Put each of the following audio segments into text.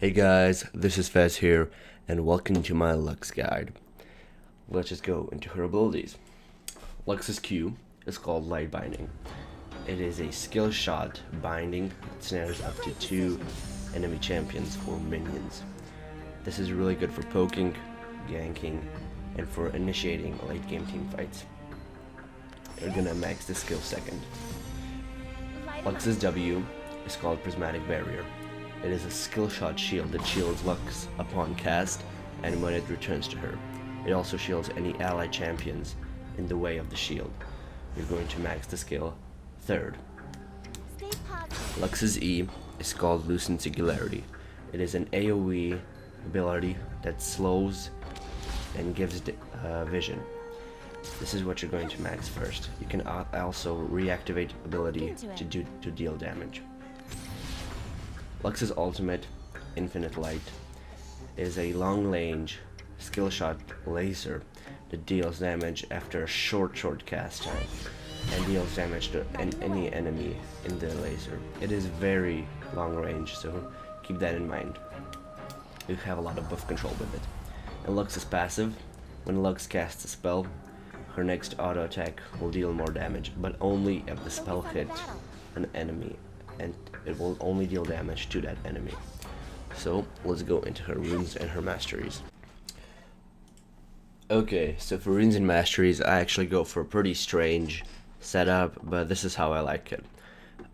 Hey guys, this is Fez here, and welcome to my Lux guide. Let's just go into her abilities. Lux's Q is called Light Binding. It is a skill shot binding that snares up to 2 enemy champions or minions. This is really good for poking, ganking, and for initiating late game team fights. You're gonna max the skill second. Lux's W is called Prismatic Barrier. It is a skill shot shield that shields Lux upon cast and when it returns to her. It also shields any ally champions in the way of the shield. You're going to max the skill third. Lux's E is called Lucent Singularity. It is an AoE ability that slows and gives vision. This is what you're going to max first. You can also reactivate ability to deal damage. Lux's ultimate, Infinite Light, is a long-range skill shot laser that deals damage after a short cast time and deals damage to any enemy in the laser. It is very long range, so keep that in mind. You have a lot of buff control with it. And Lux's passive, when Lux casts a spell, her next auto attack will deal more damage, but only if the spell hits an enemy, and it will only deal damage to that enemy. So let's go into her runes and her masteries. Okay, so for runes and masteries, I actually go for a pretty strange setup, but this is how I like it.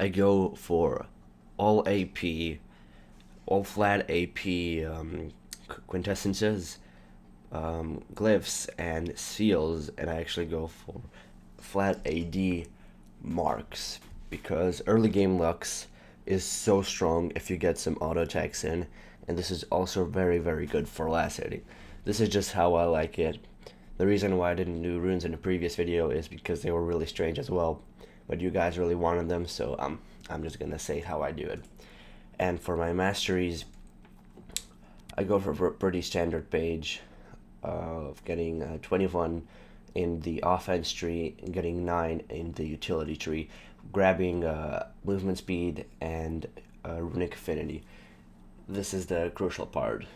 I go for all AP, all flat AP quintessences, glyphs, and seals, and I actually go for flat AD marks, because early game Lux is so strong if you get some auto attacks in, and this is also very good for last hitting. This is just how I like it. The reason why I didn't do runes in the previous video is because they were really strange as well, but you guys really wanted them, so I'm just gonna say how I do it. And for my masteries, I go for a pretty standard page of getting 21 in the offense tree and getting 9 in the utility tree, grabbing movement speed and runic affinity. This is the crucial part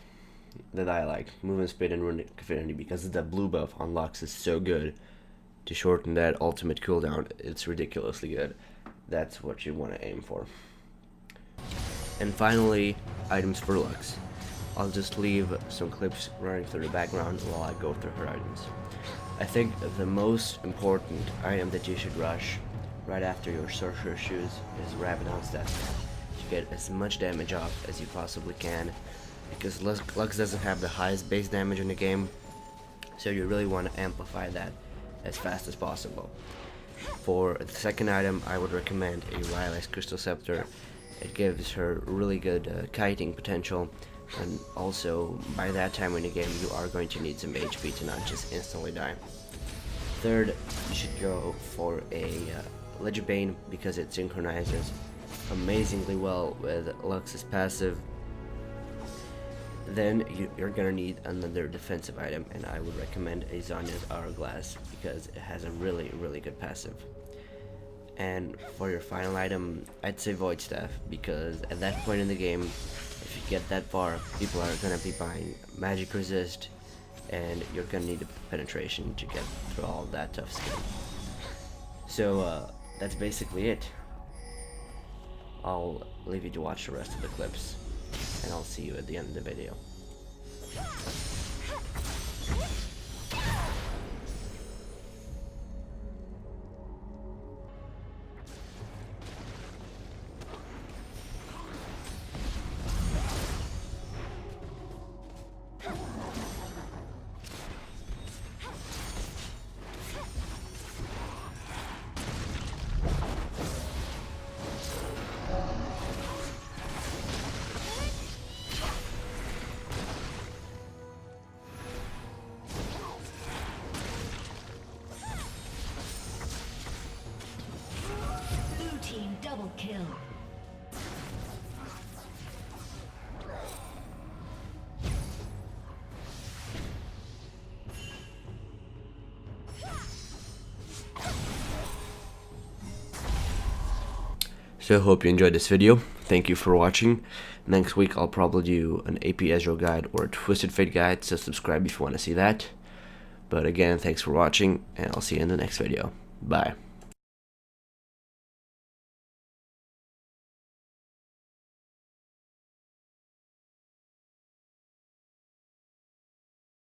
that I like, movement speed and runic affinity, because the blue buff on Lux is so good to shorten that ultimate cooldown. It's ridiculously good. That's what you want to aim for. And finally, items for Lux. I'll just leave some clips running through the background while I go through her items. I think the most important item that you should rush right after your Sorcerer Shoes is Rabadon's Death. You get as much damage off as you possibly can, because Lux doesn't have the highest base damage in the game, so you really want to amplify that as fast as possible. For the second item, I would recommend a Rylai's Crystal Scepter. It gives her really good kiting potential, and also by that time in the game you are going to need some HP to not just instantly die. Third, you should go for a Legibane, because it synchronizes amazingly well with Lux's passive. Then you're gonna need another defensive item, and I would recommend a Zhonya's Hourglass, because it has a really good passive. And for your final item, I'd say Void Staff, because at that point in the game, if you get that far, people are gonna be buying Magic Resist, and you're gonna need the penetration to get through all that tough skill. So that's basically it. I'll leave you to watch the rest of the clips, and I'll see you at the end of the video. Double kill. So hope you enjoyed this video. thank you for watching. Next week I'll probably do an AP Ezreal guide or a Twisted Fate guide, so subscribe if you want to see that. But again, thanks for watching, and I'll see you in the next video. Bye.